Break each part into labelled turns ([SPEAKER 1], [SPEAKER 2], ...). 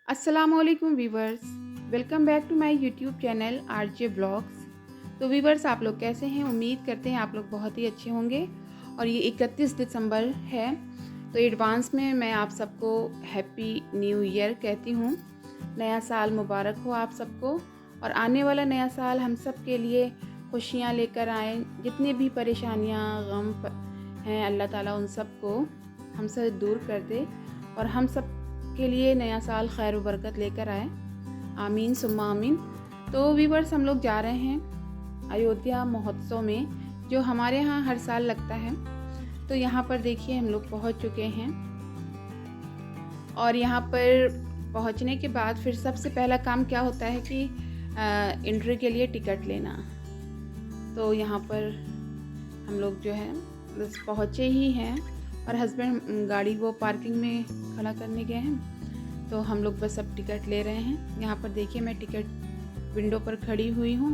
[SPEAKER 1] अस्सलामुअलैकुम viewers, welcome back to my YouTube channel RJ blogs. तो viewers, आप लोग कैसे हैं? उम्मीद करते हैं आप लोग बहुत ही अच्छे होंगे। और ये 31 दिसंबर है, तो एडवांस में मैं आप सबको हैप्पी न्यू ईयर कहती हूँ। नया साल मुबारक हो आप सबको, और आने वाला नया साल हम सब के लिए खुशियाँ लेकर आए। जितनी भी परेशानियाँ हैं, अल्लाह ताला उन सब को हमसे दूर कर दे और हम सब के लिए नया साल खैर व बरकत लेकर आए। आमीन सुम्मा आमीन। तो वीवर्स, हम लोग जा रहे हैं अयोध्या महोत्सव में, जो हमारे यहाँ हर साल लगता है। तो यहाँ पर देखिए हम लोग पहुँच चुके हैं, और यहाँ पर पहुँचने के बाद फिर सबसे पहला काम क्या होता है कि एंट्री के लिए टिकट लेना। तो यहाँ पर हम लोग जो है बस पहुँचे ही हैं, और हस्बैंड गाड़ी वो पार्किंग में खड़ा करने गए हैं। तो हम लोग बस अब टिकट ले रहे हैं। यहाँ पर देखिए मैं टिकट विंडो पर खड़ी हुई हूँ,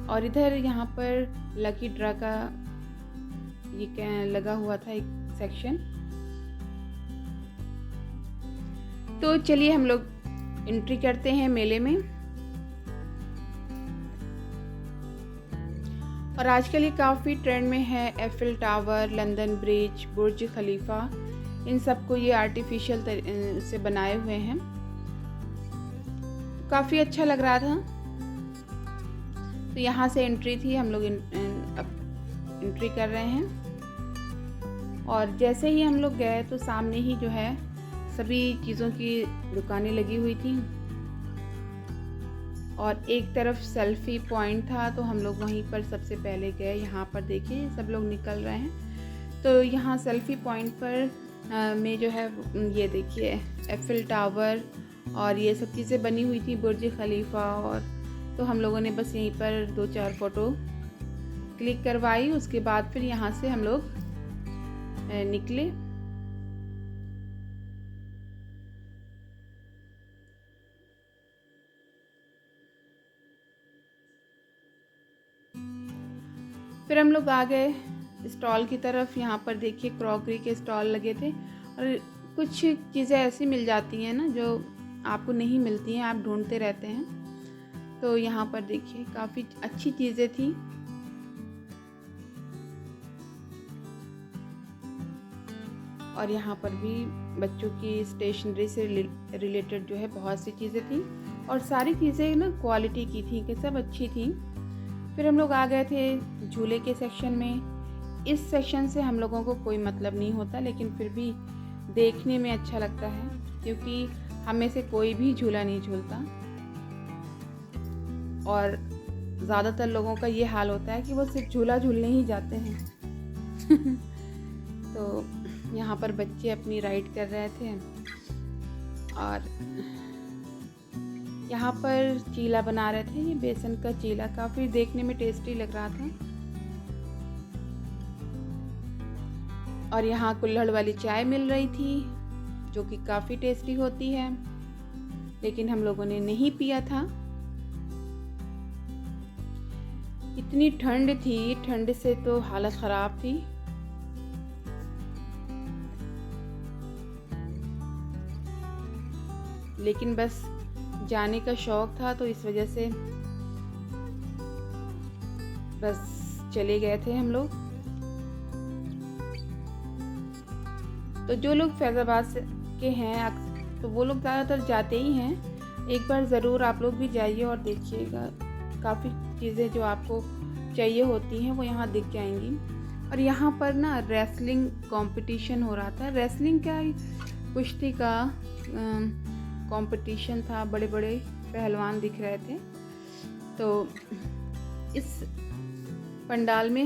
[SPEAKER 1] और इधर यहाँ पर लकी ड्रा का ये लगा हुआ था एक सेक्शन। तो चलिए हम लोग एंट्री करते हैं मेले में। और आजकल ये काफ़ी ट्रेंड में है। एफिल टावर, लंदन ब्रिज, बुर्ज खलीफा, इन सबको ये आर्टिफिशियल से बनाए हुए हैं। काफ़ी अच्छा लग रहा था। तो यहाँ से एंट्री थी, हम लोग अब एंट्री कर रहे हैं। और जैसे ही हम लोग गए तो सामने ही जो है सभी चीज़ों की दुकानें लगी हुई थी, और एक तरफ सेल्फी पॉइंट था। तो हम लोग वहीं पर सबसे पहले गए। यहाँ पर देखिए सब लोग निकल रहे हैं। तो यहाँ सेल्फी पॉइंट पर में जो है ये देखिए एफिल टावर और ये सब चीज़ें बनी हुई थी, बुर्ज खलीफा। और तो हम लोगों ने बस यहीं पर 2-4 फ़ोटो क्लिक करवाई। उसके बाद फिर यहाँ से हम लोग निकले। फिर हम लोग आ गए स्टॉल की तरफ। यहाँ पर देखिए क्रॉकरी के स्टॉल लगे थे, और कुछ चीज़ें ऐसी मिल जाती हैं ना जो आपको नहीं मिलती हैं, आप ढूंढते रहते हैं। तो यहाँ पर देखिए काफ़ी अच्छी चीज़ें थी। और यहाँ पर भी बच्चों की स्टेशनरी से रिलेटेड जो है बहुत सी चीज़ें थी, और सारी चीज़ें ना क्वालिटी की थी, कि सब अच्छी थी। फिर हम लोग आ गए थे झूले के सेक्शन में। इस सेक्शन से हम लोगों को कोई मतलब नहीं होता, लेकिन फिर भी देखने में अच्छा लगता है, क्योंकि हम में से कोई भी झूला नहीं झूलता। और ज़्यादातर लोगों का ये हाल होता है कि वो सिर्फ झूला झूलने ही जाते हैं। तो यहाँ पर बच्चे अपनी राइड कर रहे थे, और यहाँ पर चीला बना रहे थे। ये बेसन का चीला काफ़ी देखने में टेस्टी लग रहा था। और यहाँ कुल्हड़ वाली चाय मिल रही थी, जो कि काफ़ी टेस्टी होती है, लेकिन हम लोगों ने नहीं पिया था। इतनी ठंड थी, ठंड से तो हालत ख़राब थी। लेकिन बस जाने का शौक़ था, तो इस वजह से बस चले गए थे हम लोग। तो जो लोग फैज़ाबाद के हैं तो वो लोग ज़्यादातर जाते ही हैं। एक बार ज़रूर आप लोग भी जाइए और देखिएगा। काफ़ी चीज़ें जो आपको चाहिए होती हैं वो यहाँ दिख जाएंगी। और यहाँ पर ना रेसलिंग कंपटीशन हो रहा था। रेसलिंग क्या, कुश्ती का कंपटीशन था। बड़े बड़े पहलवान दिख रहे थे। तो इस पंडाल में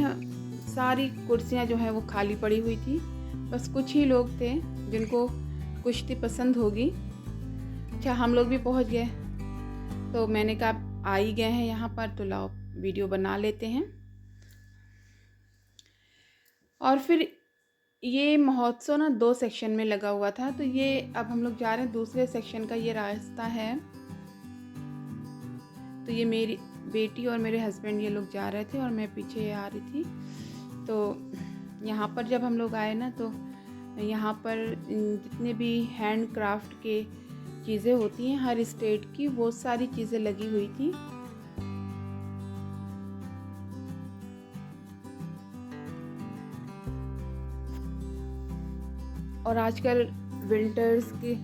[SPEAKER 1] सारी कुर्सियाँ जो हैं वो खाली पड़ी हुई थी। बस कुछ ही लोग थे जिनको कुश्ती पसंद होगी। अच्छा, हम लोग भी पहुंच गए। तो मैंने कहा आ ही गए हैं यहाँ पर, तो लाओ वीडियो बना लेते हैं। और फिर ये महोत्सव ना 2 सेक्शन में लगा हुआ था। तो ये अब हम लोग जा रहे हैं दूसरे सेक्शन का। ये रास्ता है। तो ये मेरी बेटी और मेरे हस्बैंड ये लोग जा रहे थे, और मैं पीछे आ रही थी। तो यहाँ पर जब हम लोग आए ना, तो यहाँ पर जितने भी हैंड क्राफ्ट के चीज़ें होती हैं हर स्टेट की, वो सारी चीज़ें लगी हुई थी। और आजकल विंटर्स के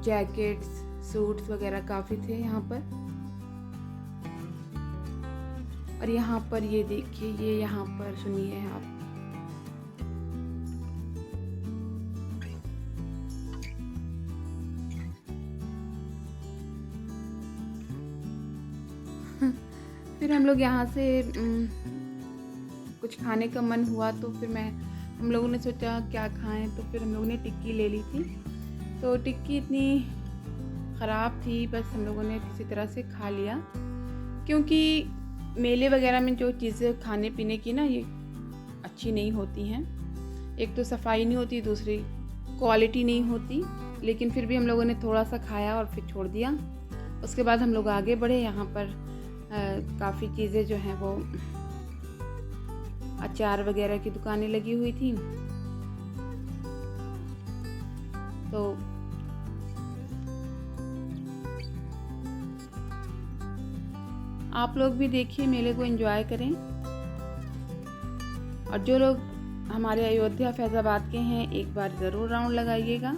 [SPEAKER 1] जैकेट्स, सूट्स वगैरह काफ़ी थे यहाँ पर। और यहाँ पर ये देखिए, ये यहाँ पर सुनिए आप, फिर हम लोग यहाँ से कुछ खाने का मन हुआ तो फिर हम लोगों ने सोचा क्या खाएं, तो फिर हम लोगों ने टिक्की ले ली थी। तो टिक्की इतनी ख़राब थी, बस हम लोगों ने किसी तरह से खा लिया, क्योंकि मेले वगैरह में जो चीज़ें खाने पीने की ना, ये अच्छी नहीं होती हैं। एक तो सफाई नहीं होती, दूसरी क्वालिटी नहीं होती। लेकिन फिर भी हम लोगों ने थोड़ा सा खाया और फिर छोड़ दिया। उसके बाद हम लोग आगे बढ़े। यहाँ पर काफ़ी चीज़ें जो हैं वो अचार वगैरह की दुकानें लगी हुई थी। तो आप लोग भी देखिए, मेले को एंजॉय करें। और जो लोग हमारे अयोध्या फैज़ाबाद के हैं, एक बार ज़रूर राउंड लगाइएगा।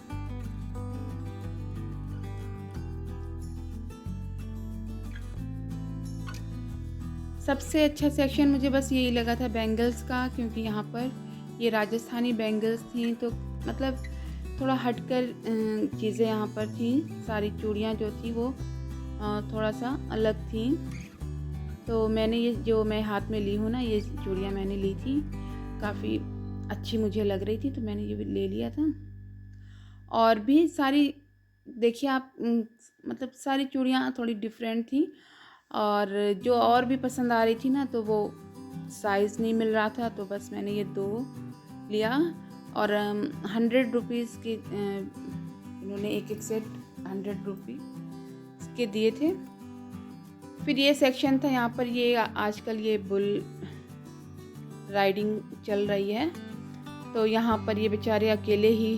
[SPEAKER 1] सबसे अच्छा सेक्शन मुझे बस यही लगा था बैंगल्स का, क्योंकि यहाँ पर ये राजस्थानी बैंगल्स थी, तो मतलब थोड़ा हटकर चीज़ें यहाँ पर थी। सारी चूड़ियाँ जो थी वो थोड़ा सा अलग थी। तो मैंने ये जो मैं हाथ में ली हूँ ना, ये चूड़ियाँ मैंने ली थी, काफ़ी अच्छी मुझे लग रही थी, तो मैंने ये भी ले लिया था। और भी सारी देखिए आप, मतलब सारी चूड़ियाँ थोड़ी डिफरेंट थी। और जो और भी पसंद आ रही थी ना, तो वो साइज़ नहीं मिल रहा था, तो बस मैंने ये 2 लिया। और 100 रुपीज़ की इन्होंने एक सेट 100 रुपीज़ के दिए थे। फिर ये सेक्शन था यहाँ पर, ये आजकल ये बुल राइडिंग चल रही है, तो यहाँ पर ये बेचारे अकेले ही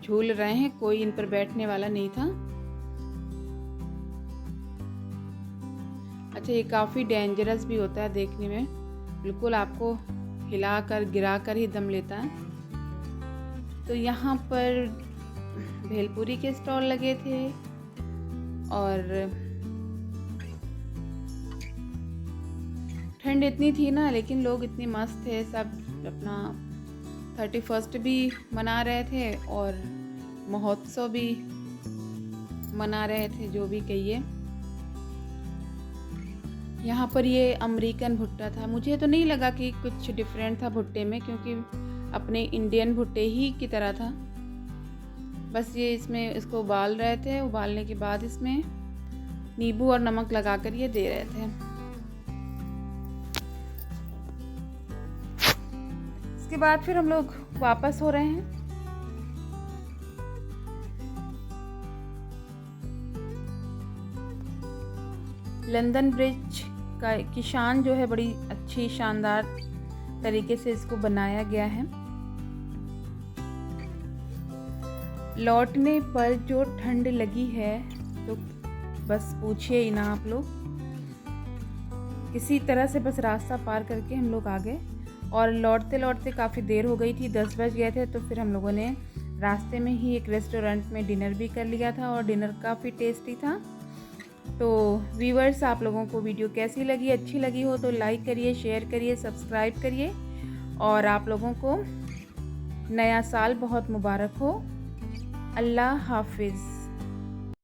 [SPEAKER 1] झूल रहे हैं, कोई इन पर बैठने वाला नहीं था। अच्छा, ये काफ़ी डेंजरस भी होता है देखने में, बिल्कुल आपको हिलाकर गिराकर ही दम लेता है। तो यहाँ पर भेलपूरी के स्टॉल लगे थे। और ठंड इतनी थी ना, लेकिन लोग इतने मस्त थे, सब अपना 31 भी मना रहे थे और महोत्सव भी मना रहे थे, जो भी कहिए। यहाँ पर ये अमेरिकन भुट्टा था। मुझे तो नहीं लगा कि कुछ डिफरेंट था भुट्टे में, क्योंकि अपने इंडियन भुट्टे ही की तरह था। बस ये इसमें इसको उबाल रहे थे, उबालने के बाद इसमें नींबू और नमक लगाकर ये दे रहे थे। इसके बाद फिर हम लोग वापस हो रहे हैं। लंदन ब्रिज की शान जो है, बड़ी अच्छी शानदार तरीके से इसको बनाया गया है। लौटने पर जो ठंड लगी है, तो बस पूछिए ही ना आप लोग। किसी तरह से बस रास्ता पार करके हम लोग आ गए। और लौटते लौटते काफ़ी देर हो गई थी, 10 बज गए थे। तो फिर हम लोगों ने रास्ते में ही एक रेस्टोरेंट में डिनर भी कर लिया था, और डिनर काफ़ी टेस्टी था। तो व्यूअर्स, आप लोगों को वीडियो कैसी लगी? अच्छी लगी हो तो लाइक करिए, शेयर करिए, सब्सक्राइब करिए। और आप लोगों को नया साल बहुत मुबारक हो। अल्लाह हाफिज़।